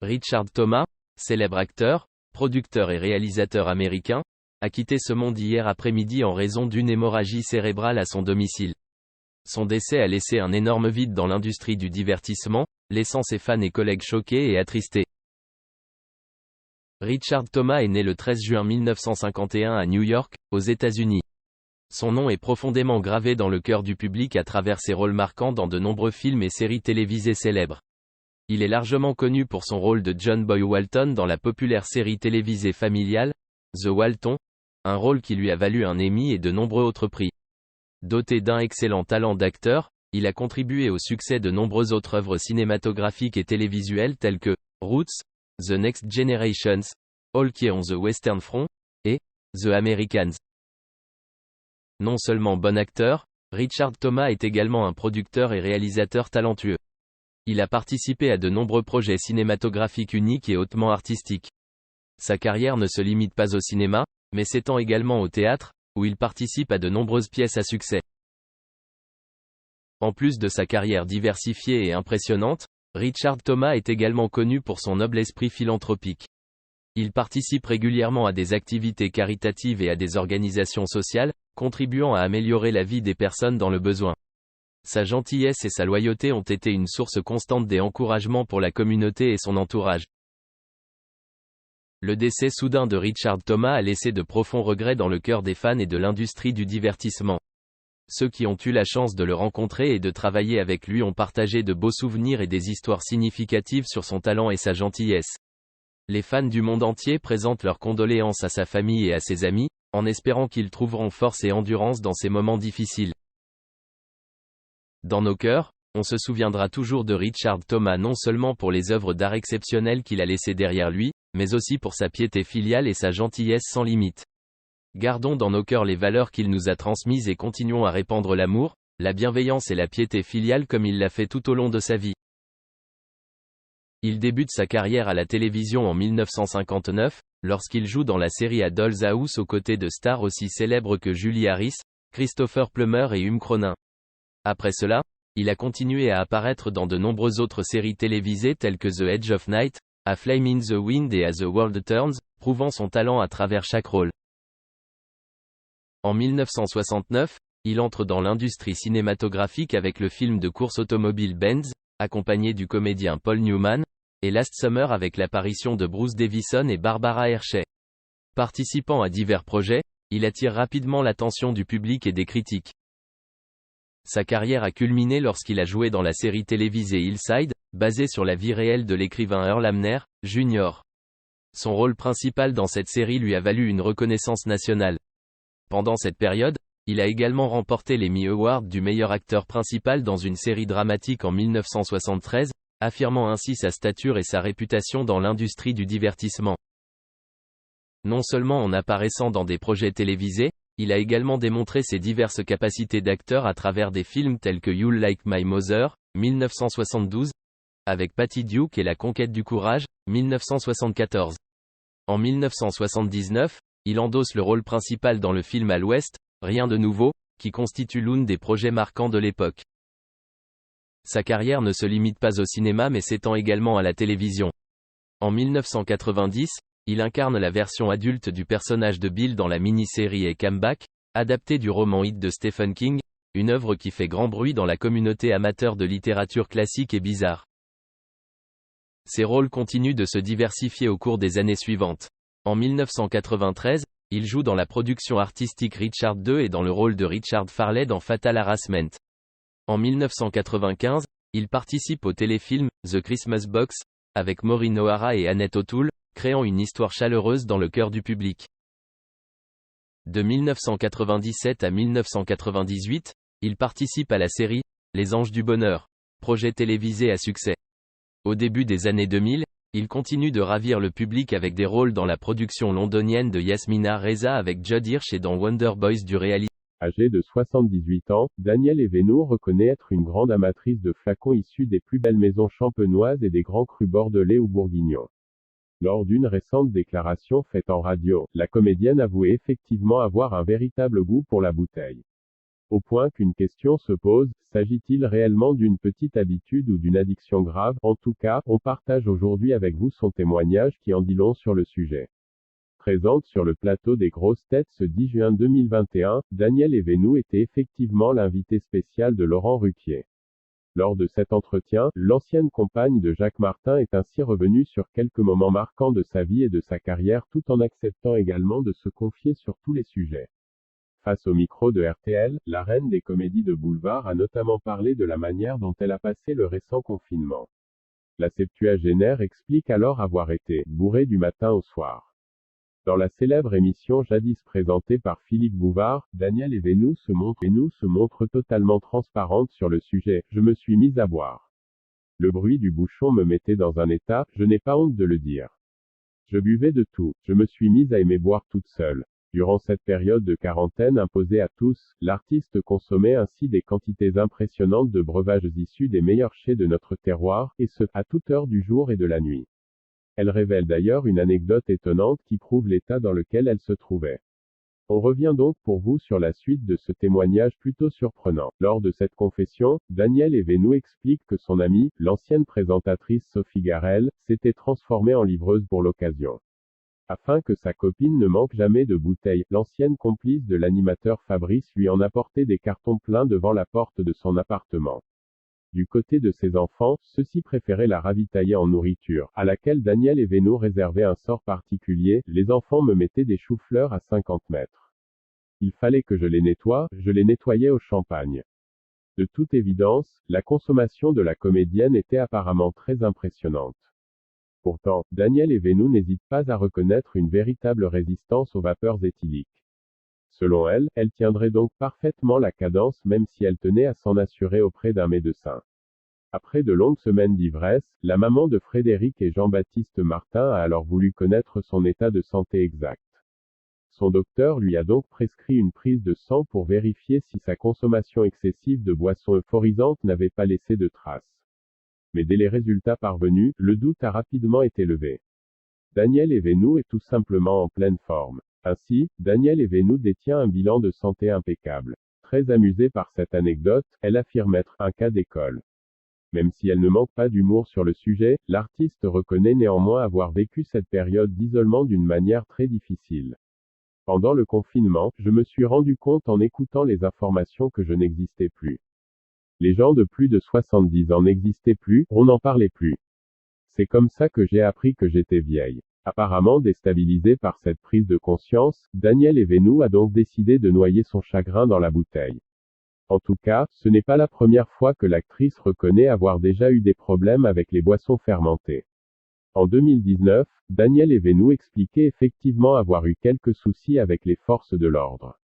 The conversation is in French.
Richard Thomas, célèbre acteur, producteur et réalisateur américain, a quitté ce monde hier après-midi en raison d'une hémorragie cérébrale à son domicile. Son décès a laissé un énorme vide dans l'industrie du divertissement, laissant ses fans et collègues choqués et attristés. Richard Thomas est né le 13 juin 1951 à New York, aux États-Unis. Son nom est profondément gravé dans le cœur du public à travers ses rôles marquants dans de nombreux films et séries télévisées célèbres. Il est largement connu pour son rôle de John Boy Walton dans la populaire série télévisée familiale, The Waltons, un rôle qui lui a valu un Emmy et de nombreux autres prix. Doté d'un excellent talent d'acteur, il a contribué au succès de nombreuses autres œuvres cinématographiques et télévisuelles telles que Roots, The Next Generations, All Quiet on the Western Front, et The Americans. Non seulement bon acteur, Richard Thomas est également un producteur et réalisateur talentueux. Il a participé à de nombreux projets cinématographiques uniques et hautement artistiques. Sa carrière ne se limite pas au cinéma, mais s'étend également au théâtre, où il participe à de nombreuses pièces à succès. En plus de sa carrière diversifiée et impressionnante, Richard Thomas est également connu pour son noble esprit philanthropique. Il participe régulièrement à des activités caritatives et à des organisations sociales, contribuant à améliorer la vie des personnes dans le besoin. Sa gentillesse et sa loyauté ont été une source constante d'encouragement pour la communauté et son entourage. Le décès soudain de Richard Thomas a laissé de profonds regrets dans le cœur des fans et de l'industrie du divertissement. Ceux qui ont eu la chance de le rencontrer et de travailler avec lui ont partagé de beaux souvenirs et des histoires significatives sur son talent et sa gentillesse. Les fans du monde entier présentent leurs condoléances à sa famille et à ses amis, en espérant qu'ils trouveront force et endurance dans ces moments difficiles. Dans nos cœurs, on se souviendra toujours de Richard Thomas non seulement pour les œuvres d'art exceptionnelles qu'il a laissées derrière lui, mais aussi pour sa piété filiale et sa gentillesse sans limite. Gardons dans nos cœurs les valeurs qu'il nous a transmises et continuons à répandre l'amour, la bienveillance et la piété filiale comme il l'a fait tout au long de sa vie. Il débute sa carrière à la télévision en 1959, lorsqu'il joue dans la série A Doll's House aux côtés de stars aussi célèbres que Julie Harris, Christopher Plummer et Hume Cronyn. Après cela, il a continué à apparaître dans de nombreuses autres séries télévisées telles que The Edge of Night, A Flame in the Wind et As the World Turns, prouvant son talent à travers chaque rôle. En 1969, il entre dans l'industrie cinématographique avec le film de course automobile Benz, accompagné du comédien Paul Newman, et Last Summer avec l'apparition de Bruce Davison et Barbara Hershey. Participant à divers projets, il attire rapidement l'attention du public et des critiques. Sa carrière a culminé lorsqu'il a joué dans la série télévisée Hillside, basée sur la vie réelle de l'écrivain Earl Amner, Jr. Son rôle principal dans cette série lui a valu une reconnaissance nationale. Pendant cette période, il a également remporté l'Emmy Award du meilleur acteur principal dans une série dramatique en 1973, affirmant ainsi sa stature et sa réputation dans l'industrie du divertissement. Non seulement en apparaissant dans des projets télévisés, il a également démontré ses diverses capacités d'acteur à travers des films tels que You'll Like My Mother, 1972, avec Patty Duke et La Conquête du Courage, 1974. En 1979, il endosse le rôle principal dans le film À l'Ouest, Rien de nouveau, qui constitue l'un des projets marquants de l'époque. Sa carrière ne se limite pas au cinéma mais s'étend également à la télévision. En 1990, il incarne la version adulte du personnage de Bill dans la mini-série A Comeback, adaptée du roman It de Stephen King, une œuvre qui fait grand bruit dans la communauté amateur de littérature classique et bizarre. Ses rôles continuent de se diversifier au cours des années suivantes. En 1993, il joue dans la production artistique Richard II et dans le rôle de Richard Farley dans Fatal Harassment. En 1995, il participe au téléfilm The Christmas Box, avec Maureen O'Hara et Annette O'Toole, créant une histoire chaleureuse dans le cœur du public. De 1997 à 1998, il participe à la série Les Anges du Bonheur, projet télévisé à succès. Au début des années 2000, il continue de ravir le public avec des rôles dans la production londonienne de Yasmina Reza avec Judd Hirsch et dans Wonder Boys du réalisateur. Âgée de 78 ans, Danielle Evenou reconnaît être une grande amatrice de flacons issus des plus belles maisons champenoises et des grands crus bordelais ou bourguignons. Lors d'une récente déclaration faite en radio, la comédienne avouait effectivement avoir un véritable goût pour la bouteille. Au point qu'une question se pose, s'agit-il réellement d'une petite habitude ou d'une addiction grave? En tout cas, on partage aujourd'hui avec vous son témoignage qui en dit long sur le sujet. Présente sur le plateau des grosses têtes ce 10 juin 2021, Danielle Evenou était effectivement l'invité spécial de Laurent Ruquier. Lors de cet entretien, l'ancienne compagne de Jacques Martin est ainsi revenue sur quelques moments marquants de sa vie et de sa carrière tout en acceptant également de se confier sur tous les sujets. Face au micro de RTL, la reine des comédies de boulevard a notamment parlé de la manière dont elle a passé le récent confinement. La septuagénaire explique alors avoir été « bourrée du matin au soir ». Dans la célèbre émission jadis présentée par Philippe Bouvard, Danielle Evenou se montre totalement transparente sur le sujet. « Je me suis mise à boire. Le bruit du bouchon me mettait dans un état, je n'ai pas honte de le dire. Je buvais de tout, je me suis mise à aimer boire toute seule. Durant cette période de quarantaine imposée à tous, l'artiste consommait ainsi des quantités impressionnantes de breuvages issus des meilleurs chais de notre terroir, et ce, à toute heure du jour et de la nuit. » Elle révèle d'ailleurs une anecdote étonnante qui prouve l'état dans lequel elle se trouvait. On revient donc pour vous sur la suite de ce témoignage plutôt surprenant. Lors de cette confession, Danielle Evenou explique que son amie, l'ancienne présentatrice Sophie Garel, s'était transformée en livreuse pour l'occasion. Afin que sa copine ne manque jamais de bouteilles, l'ancienne complice de l'animateur Fabrice lui en apportait des cartons pleins devant la porte de son appartement. Du côté de ses enfants, ceux-ci préféraient la ravitailler en nourriture, à laquelle Danielle Evenou réservait un sort particulier. Les enfants me mettaient des choux-fleurs à 50 mètres. Il fallait que je les nettoie, je les nettoyais au champagne. De toute évidence, la consommation de la comédienne était apparemment très impressionnante. Pourtant, Danielle Evenou n'hésite pas à reconnaître une véritable résistance aux vapeurs éthyliques. Selon elle, elle tiendrait donc parfaitement la cadence même si elle tenait à s'en assurer auprès d'un médecin. Après de longues semaines d'ivresse, la maman de Frédéric et Jean-Baptiste Martin a alors voulu connaître son état de santé exact. Son docteur lui a donc prescrit une prise de sang pour vérifier si sa consommation excessive de boissons euphorisantes n'avait pas laissé de traces. Mais dès les résultats parvenus, le doute a rapidement été levé. Danielle Evenou est tout simplement en pleine forme. Ainsi, Danielle Evenou détient un bilan de santé impeccable. Très amusée par cette anecdote, elle affirme être un cas d'école. Même si elle ne manque pas d'humour sur le sujet, l'artiste reconnaît néanmoins avoir vécu cette période d'isolement d'une manière très difficile. Pendant le confinement, je me suis rendu compte en écoutant les informations que je n'existais plus. Les gens de plus de 70 ans n'existaient plus, on n'en parlait plus. C'est comme ça que j'ai appris que j'étais vieille. Apparemment déstabilisée par cette prise de conscience, Danielle Evenou a donc décidé de noyer son chagrin dans la bouteille. En tout cas, ce n'est pas la première fois que l'actrice reconnaît avoir déjà eu des problèmes avec les boissons fermentées. En 2019, Danielle Evenou expliquait effectivement avoir eu quelques soucis avec les forces de l'ordre.